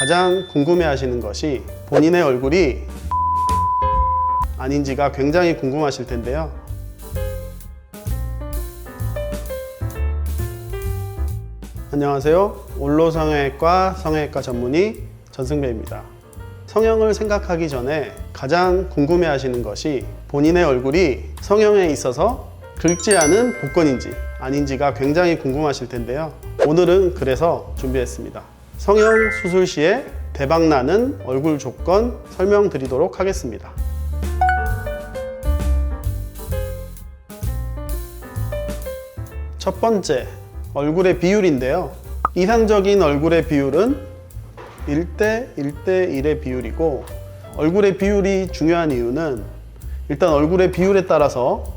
가장 궁금해 하시는 것이 본인의 얼굴이 아닌지가 굉장히 궁금하실 텐데요. 안녕하세요. 올로성형외과 성형외과 전문의 전승배입니다. 성형을 생각하기 전에 가장 궁금해 하시는 것이 본인의 얼굴이 성형에 있어서 긁지 않은 복권인지 아닌지가 굉장히 궁금하실 텐데요. 오늘은 그래서 준비했습니다. 성형 수술 시에 대박나는 얼굴 조건 설명드리도록 하겠습니다. 첫 번째, 얼굴의 비율인데요. 이상적인 얼굴의 비율은 1대 1대1의 비율이고, 얼굴의 비율이 중요한 이유는 일단 얼굴의 비율에 따라서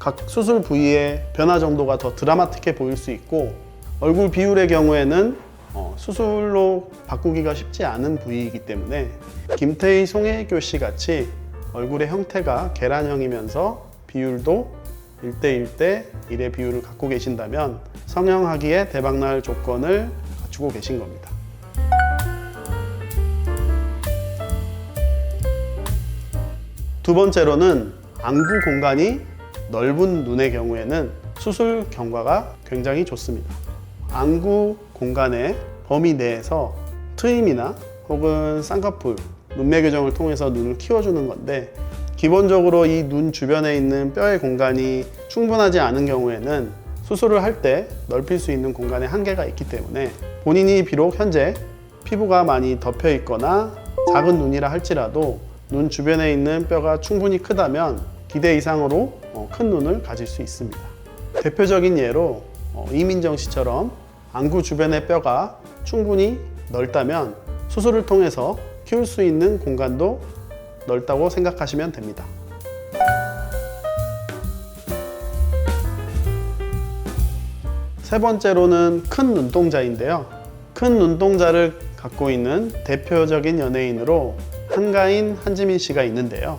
각 수술 부위의 변화 정도가 더 드라마틱해 보일 수 있고, 얼굴 비율의 경우에는 수술로 바꾸기가 쉽지 않은 부위이기 때문에 김태희, 송혜교 씨 같이 얼굴의 형태가 계란형이면서 비율도 1대 1대 1의 비율을 갖고 계신다면 성형하기에 대박날 조건을 갖추고 계신 겁니다. 두 번째로는 안구 공간이 넓은 눈의 경우에는 수술 경과가 굉장히 좋습니다. 안구 공간의 범위 내에서 트임이나 혹은 쌍꺼풀, 눈매 교정을 통해서 눈을 키워주는 건데, 기본적으로 이 눈 주변에 있는 뼈의 공간이 충분하지 않은 경우에는 수술을 할 때 넓힐 수 있는 공간에 한계가 있기 때문에 본인이 비록 현재 피부가 많이 덮여 있거나 작은 눈이라 할지라도 눈 주변에 있는 뼈가 충분히 크다면 기대 이상으로 큰 눈을 가질 수 있습니다. 대표적인 예로 이민정 씨처럼 안구 주변의 뼈가 충분히 넓다면 수술을 통해서 키울 수 있는 공간도 넓다고 생각하시면 됩니다. 세 번째로는 큰 눈동자인데요. 큰 눈동자를 갖고 있는 대표적인 연예인으로 한가인, 한지민 씨가 있는데요.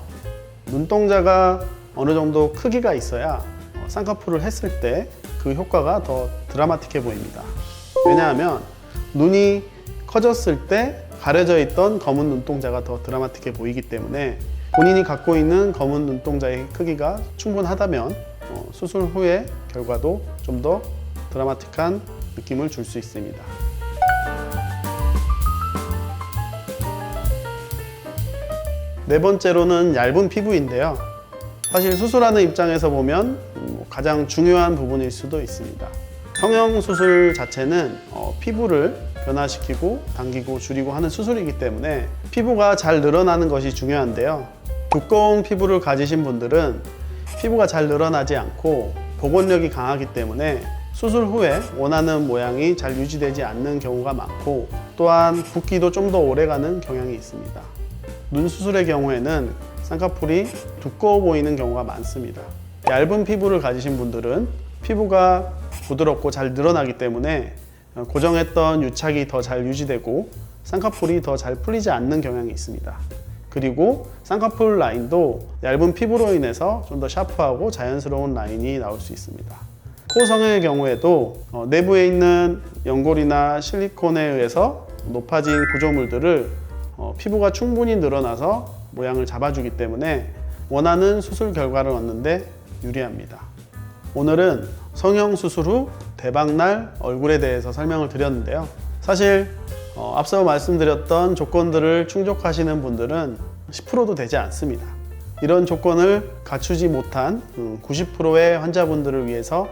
눈동자가 어느 정도 크기가 있어야 쌍꺼풀을 했을 때 그 효과가 더 드라마틱해 보입니다. 왜냐하면 눈이 커졌을 때 가려져 있던 검은 눈동자가 더 드라마틱해 보이기 때문에 본인이 갖고 있는 검은 눈동자의 크기가 충분하다면 수술 후의 결과도 좀 더 드라마틱한 느낌을 줄 수 있습니다. 네 번째로는 얇은 피부인데요. 사실 수술하는 입장에서 보면 가장 중요한 부분일 수도 있습니다. 성형 수술 자체는 피부를 변화시키고 당기고 줄이고 하는 수술이기 때문에 피부가 잘 늘어나는 것이 중요한데요. 두꺼운 피부를 가지신 분들은 피부가 잘 늘어나지 않고 복원력이 강하기 때문에 수술 후에 원하는 모양이 잘 유지되지 않는 경우가 많고, 또한 붓기도 좀 더 오래가는 경향이 있습니다. 눈 수술의 경우에는 쌍꺼풀이 두꺼워 보이는 경우가 많습니다. 얇은 피부를 가지신 분들은 피부가 부드럽고 잘 늘어나기 때문에 고정했던 유착이 더 잘 유지되고 쌍꺼풀이 더 잘 풀리지 않는 경향이 있습니다. 그리고 쌍꺼풀 라인도 얇은 피부로 인해서 좀 더 샤프하고 자연스러운 라인이 나올 수 있습니다. 코 성형의 경우에도 내부에 있는 연골이나 실리콘에 의해서 높아진 구조물들을 피부가 충분히 늘어나서 모양을 잡아주기 때문에 원하는 수술 결과를 얻는데 유리합니다. 오늘은 성형 수술 후 대박날 얼굴에 대해서 설명을 드렸는데요. 사실 앞서 말씀드렸던 조건들을 충족하시는 분들은 10%도 되지 않습니다. 이런 조건을 갖추지 못한 90%의 환자분들을 위해서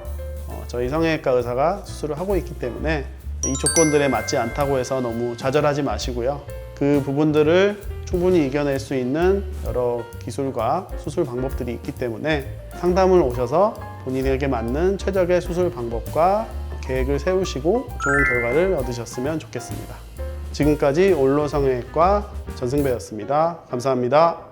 저희 성형외과 의사가 수술을 하고 있기 때문에 이 조건들에 맞지 않다고 해서 너무 좌절하지 마시고요. 그 부분들을 충분히 이겨낼 수 있는 여러 기술과 수술 방법들이 있기 때문에 상담을 오셔서 본인에게 맞는 최적의 수술 방법과 계획을 세우시고 좋은 결과를 얻으셨으면 좋겠습니다. 지금까지 올로성형외과 전승배였습니다. 감사합니다.